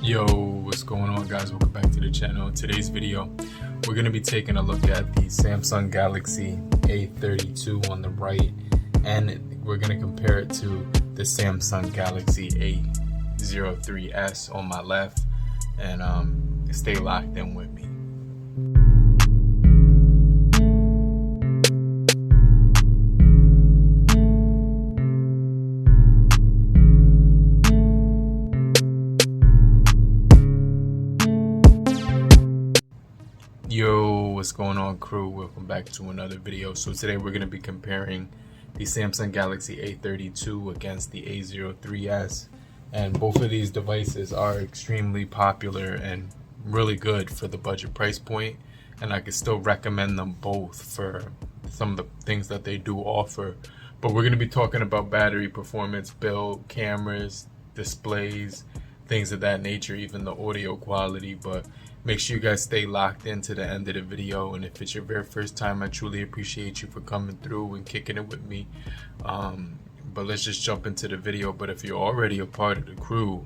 Yo, what's going on, guys? Welcome back to the channel. In today's video, we're going to be taking a look at the Samsung Galaxy A32 on the right, and we're going to compare it to the Samsung Galaxy A03s on my left, and stay locked in with me. Yo, what's going on, crew? Welcome back to another video. So today we're going to be comparing the Samsung Galaxy A32 against the A03s, and both of these devices are extremely popular and really good for the budget price point, and I could still recommend them both for some of the things that they do offer. But we're going to be talking about battery performance, build, cameras, displays, things of that nature, even the audio quality. But make sure you guys stay locked into the end of the video, and if it's your very first time, I truly appreciate you for coming through and kicking it with me. But let's just jump into the video. But if you're already a part of the crew,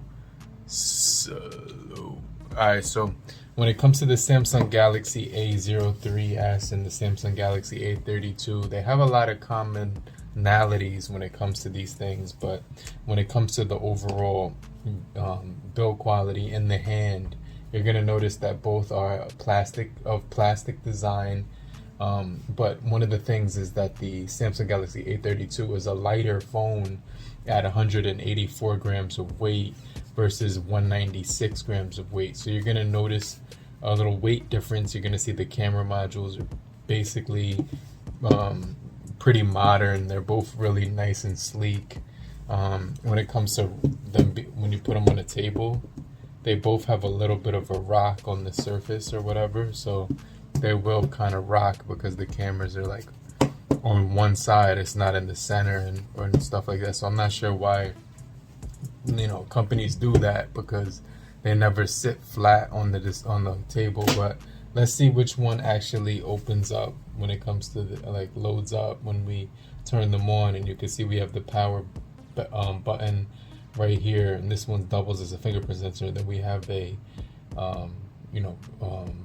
alright, so when it comes to the Samsung Galaxy A03s and the Samsung Galaxy A32, they have a lot of commonalities when it comes to these things, but when it comes to the overall build quality in the hand, you're going to notice that both are plastic design, but one of the things is that the Samsung Galaxy A32 is a lighter phone at 184 grams of weight versus 196 grams of weight. So you're going to notice a little weight difference. You're going to see the camera modules are basically pretty modern. They're both really nice and sleek. When it comes to them, when you put them on a table, they both have a little bit of a rock on the surface or whatever, so they will kind of rock because the cameras are like on one side, it's not in the center, and stuff like that. So I'm not sure why, companies do that, because they never sit flat on the table. But let's see which one actually opens up when it comes to loads up when we turn them on, and you can see we have the power button right here, and this one doubles as a fingerprint sensor. Then we have a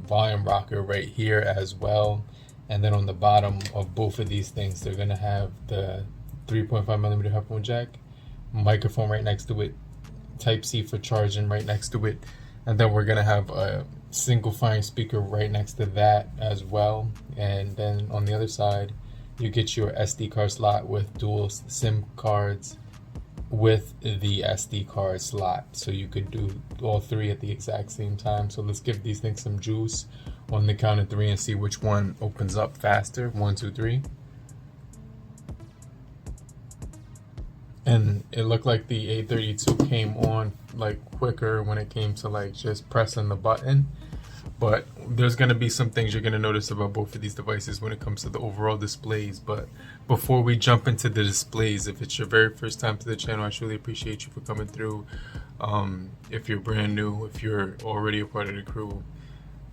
volume rocker right here as well, and then on the bottom of both of these things, they're gonna have the 3.5mm headphone jack, microphone right next to it, Type-C for charging right next to it, and then we're gonna have a single fine speaker right next to that as well. And then on the other side, you get your SD card slot with dual SIM cards with the SD card slot, so you could do all three at the exact same time. So let's give these things some juice on the count of three and see which one opens up faster. 1, 2, 3. And it looked like the A32 came on quicker when it came to just pressing the button. But there's going to be some things you're going to notice about both of these devices when it comes to the overall displays. But before we jump into the displays, if it's your very first time to the channel, I truly appreciate you for coming through. If you're brand new, if you're already a part of the crew,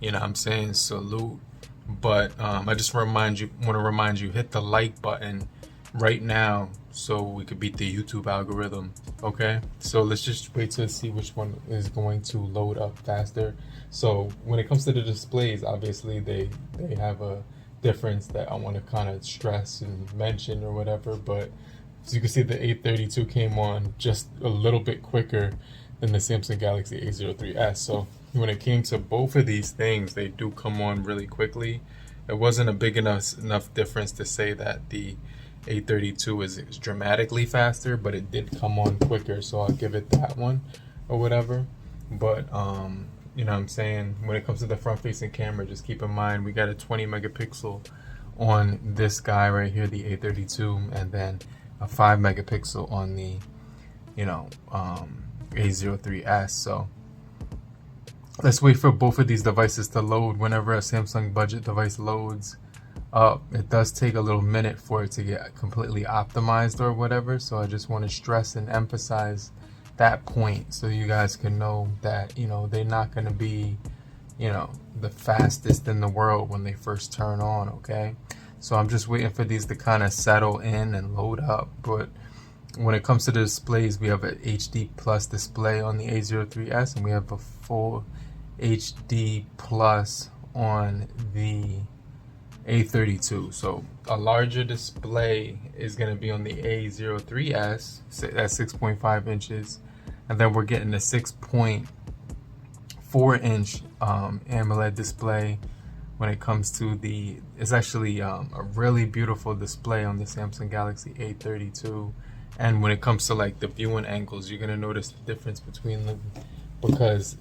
I'm saying salute. But I just want to remind you, hit the like button right now so we could beat the YouTube algorithm. Okay, so let's just wait to see which one is going to load up faster. So when it comes to the displays, obviously they have a difference that I want to kind of stress and mention or whatever. But as you can see, the A32 came on just a little bit quicker than the Samsung Galaxy A03s. So when it came to both of these things, they do come on really quickly. It wasn't a big enough difference to say that the A32 is dramatically faster, but it did come on quicker, so I'll give it that one or whatever. But what I'm saying, when it comes to the front facing camera, just keep in mind we got a 20 megapixel on this guy right here, the A32, and then a 5 megapixel on the A03s. So let's wait for both of these devices to load. Whenever a Samsung budget device loads up, it does take a little minute for it to get completely optimized or whatever. So I just want to stress and emphasize that point so you guys can know that they're not going to be the fastest in the world when they first turn on. Okay, so I'm just waiting for these to kind of settle in and load up. But When it comes to the displays, we have an HD plus display on the A03s, and we have a full HD plus on the A32. So a larger display is going to be on the A03s, that's 6.5 inches, and then we're getting a 6.4-inch AMOLED display. When it comes to it's actually a really beautiful display on the Samsung Galaxy A32. And when it comes to like the viewing angles, you're gonna notice the difference between them, because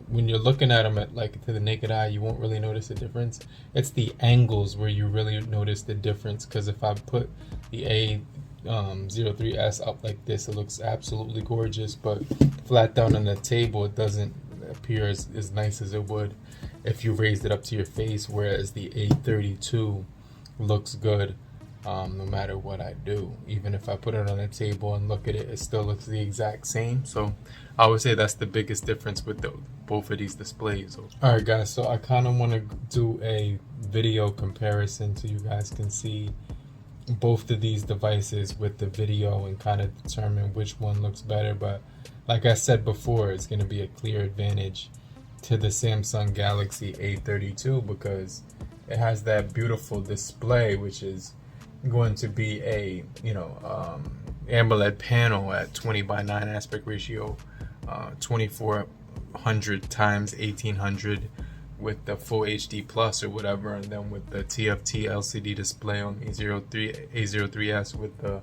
when you're looking at them to the naked eye, you won't really notice the difference. It's the angles where you really notice the difference. Because if I put the A03s up like this, it looks absolutely gorgeous, but flat down on the table, it doesn't appear as nice as it would if you raised it up to your face. Whereas the A32 looks good no matter what I do. Even if I put it on a table and look at it, it still looks the exact same. So I would say that's the biggest difference with both of these displays. Alright guys, so I kind of want to do a video comparison so you guys can see both of these devices with the video and kind of determine which one looks better. But like I said before, it's going to be a clear advantage to the Samsung Galaxy A32 because it has that beautiful display, which is going to be a AMOLED panel at 20:9 aspect ratio, 2400 times 1800 with the full HD plus or whatever, and then with the TFT LCD display on the A03s with the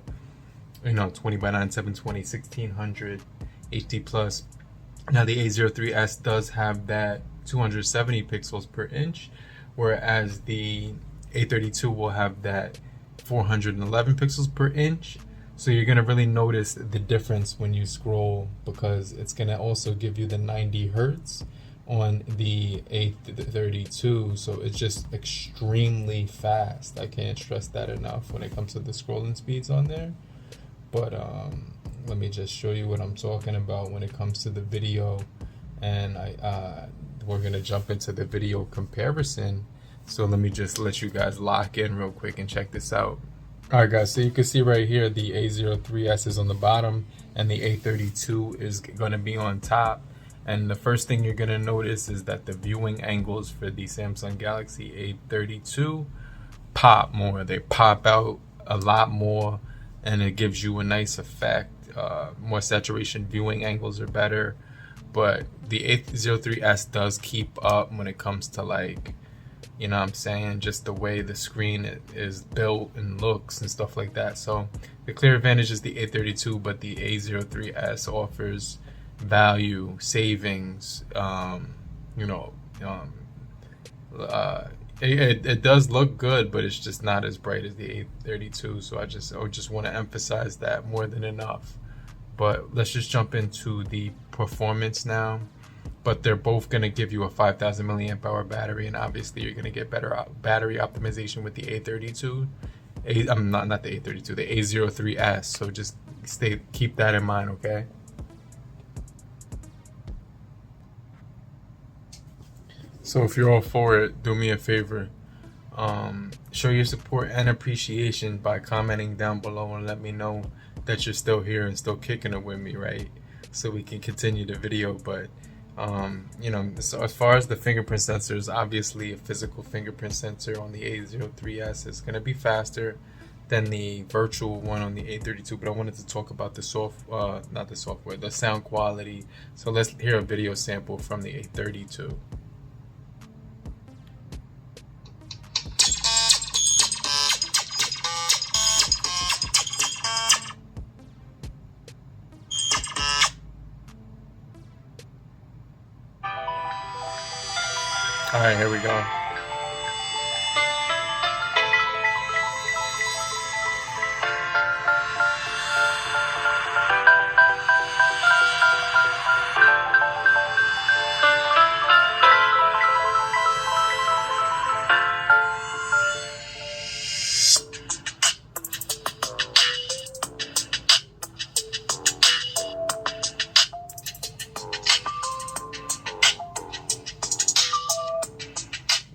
20:9 720 1600 HD plus. Now the A03s does have that 270 pixels per inch, whereas the A32 will have that 411 pixels per inch. So you're going to really notice the difference when you scroll, because it's going to also give you the 90 hertz on the A32. So it's just extremely fast. I can't stress that enough when it comes to the scrolling speeds on there. But let me just show you what I'm talking about when it comes to the video, and we're going to jump into the video comparison. So let me just let you guys lock in real quick and check this out. Alright guys, so you can see right here the A03s is on the bottom and the A32 is going to be on top. And the first thing you're going to notice is that the viewing angles for the Samsung Galaxy A32 pop more. They pop out a lot more and it gives you a nice effect. More saturation viewing angles are better. But the A03s does keep up when it comes to you know what I'm saying, just the way the screen is built and looks and stuff like that. So the clear advantage is the A32, but the A03s offers value, savings, it does look good, but it's just not as bright as the A32. So I just want to emphasize that more than enough. But let's just jump into the performance now. But they're both going to give you a 5,000 milliamp hour battery, and obviously you're going to get better battery optimization with the A32. Not the A32, the A03s. So just keep that in mind, okay? So if you're all for it, do me a favor. Show your support and appreciation by commenting down below and let me know that you're still here and still kicking it with me, right? So we can continue the video. But so as far as the fingerprint sensors, obviously a physical fingerprint sensor on the A03s is going to be faster than the virtual one on the A32. But I wanted to talk about the the sound quality. So let's hear a video sample from the A32. All right, here we go.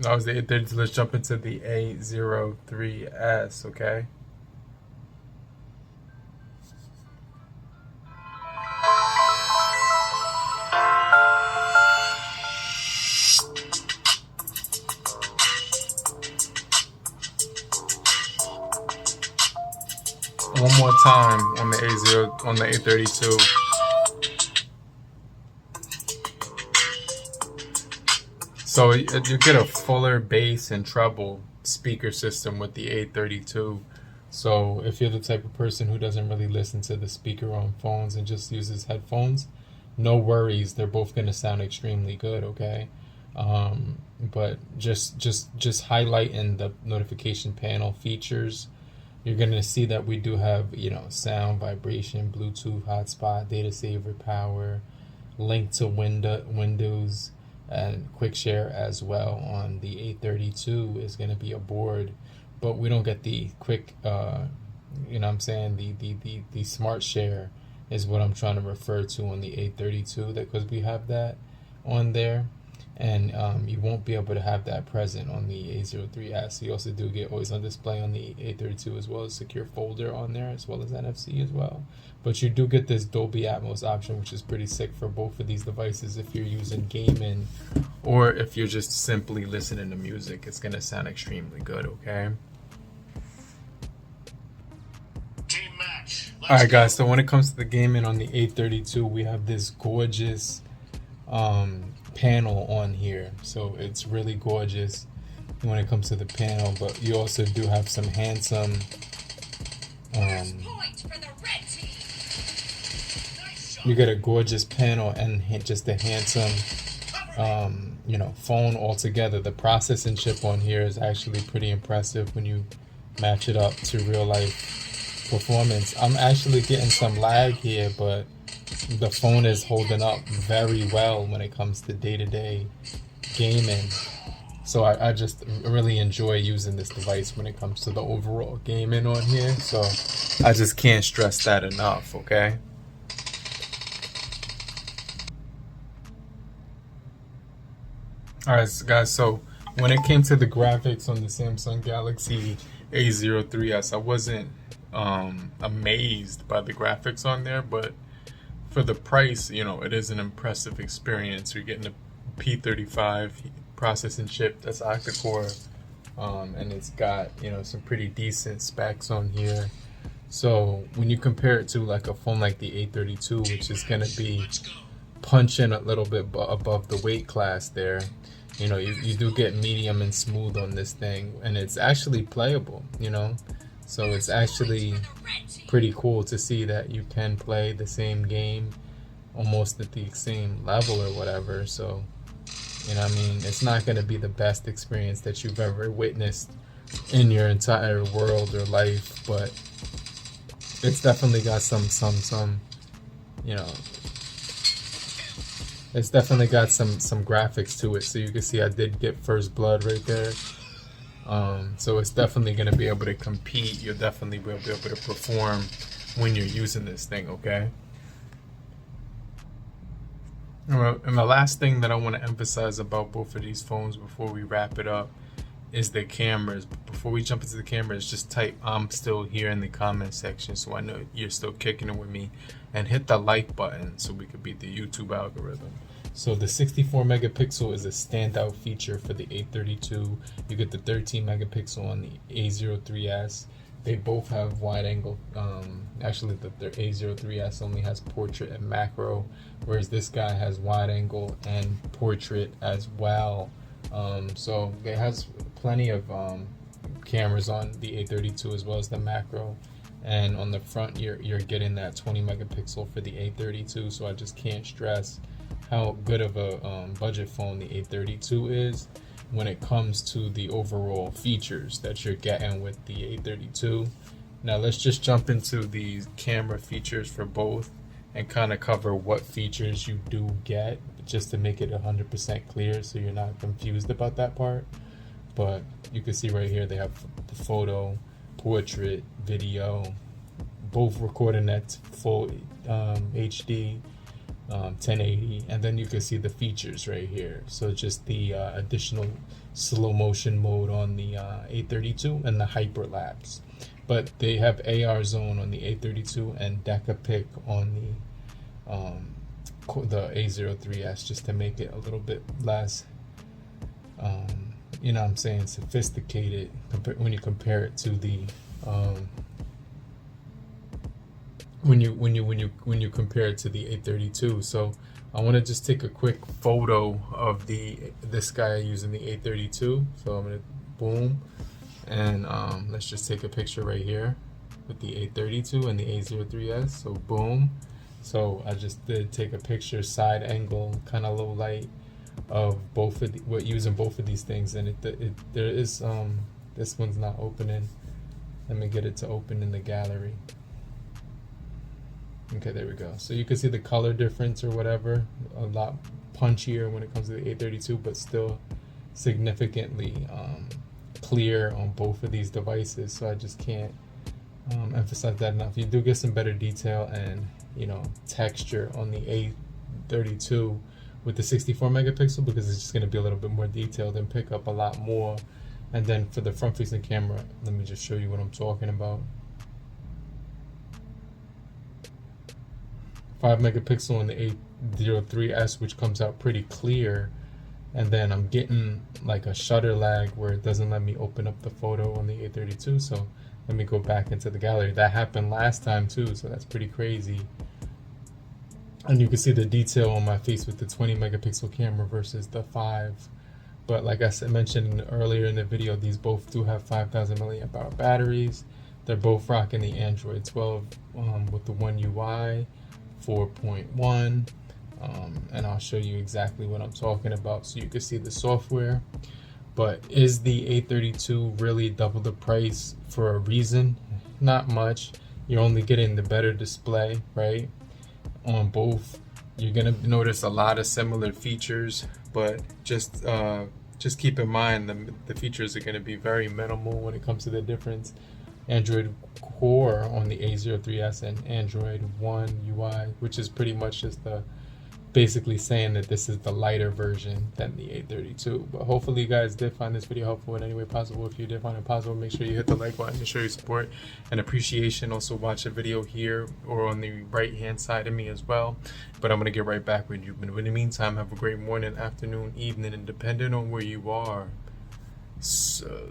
That was the A32. Let's jump into the A03s, okay? one more time on the A32. So you get a fuller bass and treble speaker system with the A32. So if you're the type of person who doesn't really listen to the speaker on phones and just uses headphones, no worries, they're both going to sound extremely good, okay? But just highlighting the notification panel features, you're going to see that we do have, sound, vibration, Bluetooth, hotspot, data saver, power, link to Windows, and quick share as well. On the A32 is going to be a board, but we don't get the quick, the smart share is what I'm trying to refer to on the A32, because we have that on there. And you won't be able to have that present on the A03s. You also do get always on display on the A32, as well as secure folder on there, as well as NFC as well. But you do get this Dolby Atmos option, which is pretty sick for both of these devices. If you're using gaming or if you're just simply listening to music, it's going to sound extremely good, okay? Team match. Alright guys, so when it comes to the gaming on the A32, we have this gorgeous panel on here. So it's really gorgeous when it comes to the panel, but you also do have some handsome you get a gorgeous panel and just a handsome phone altogether. The processing chip on here is actually pretty impressive when you match it up to real life performance. I'm actually getting some lag here, but the phone is holding up very well when it comes to day-to-day gaming. So I just really enjoy using this device when it comes to the overall gaming on here. So I just can't stress that enough, okay? Alright guys, so when it came to the graphics on the Samsung Galaxy A03s, I wasn't amazed by the graphics on there, but for the price, it is an impressive experience. You're getting a P35 processing chip that's octa-core, and it's got some pretty decent specs on here. So when you compare it to like a phone like the A32, which is going to be punching a little bit above the weight class there, you do get medium and smooth on this thing, and it's actually playable, so it's actually pretty cool to see that you can play the same game almost at the same level or whatever. So it's not going to be the best experience that you've ever witnessed in your entire world or life, but it's definitely got some it's definitely got some graphics to it. So you can see I did get first blood right there. So it's definitely going to be able to compete. You'll definitely be able to perform when you're using this thing, okay? And the last thing that I want to emphasize about both of these phones before we wrap it up is the cameras. But before we jump into the cameras, just type "I'm still here" in the comment section so I know you're still kicking it with me, and hit the like button so we could beat the YouTube algorithm. So the 64 megapixel is a standout feature for the A32. You get the 13 megapixel on the A03s. They both have wide angle. Actually, the A03s only has portrait and macro, whereas this guy has wide angle and portrait as well. So it has plenty of cameras on the A32 as well as the macro. And on the front, you're getting that 20 megapixel for the A32. So I just can't stress how good of a budget phone the A32 is when it comes to the overall features that you're getting with the A32. Now let's just jump into the camera features for both and kind of cover what features you do get, just to make it 100% clear so you're not confused about that part. But you can see right here they have the photo, portrait, video, both recording at full HD, 1080, and then you can see the features right here. So just the additional slow motion mode on the A32 and the hyperlapse. But they have AR zone on the A32 and Decapic on the A03s, just to make it a little bit less sophisticated when you compare it to the when you compare it to the A32. So I want to just take a quick photo of this guy using the A32. So I'm gonna boom, and let's just take a picture right here with the A32 and the A03s. So boom. So I just did take a picture, side angle, kind of low light, of both of using both of these things, and there is this one's not opening. Let me get it to open in the gallery. Okay, there we go. So you can see the color difference or whatever, a lot punchier when it comes to the A32, but still significantly clear on both of these devices. So I just can't emphasize that enough. You do get some better detail and texture on the A32 with the 64 megapixel, because it's just going to be a little bit more detailed and pick up a lot more. And then for the front facing camera, let me just show you what I'm talking about. 5 megapixel on the A03s, which comes out pretty clear, and then I'm getting like a shutter lag where it doesn't let me open up the photo on the A32. So let me go back into the gallery. That happened last time too, so that's pretty crazy. And you can see the detail on my face with the 20 megapixel camera versus the 5. But like I mentioned earlier in the video, these both do have 5,000 milliamp hour batteries. They're both rocking the Android 12 with the One UI 4.1, and I'll show you exactly what I'm talking about so you can see the software. But is the A32 really double the price for a reason? Not much. You're only getting the better display, right? On both, you're gonna notice a lot of similar features, but just keep in mind the features are gonna be very minimal when it comes to the difference. Android Core on the A03s and Android One UI, which is pretty much just basically saying that this is the lighter version than the A32. But hopefully you guys did find this video helpful in any way possible. If you did find it possible, make sure you hit the like button to show your support and appreciation. Also watch the video here or on the right hand side of me as well. But I'm going to get right back with you. But in the meantime, have a great morning, afternoon, evening, and depending on where you are. So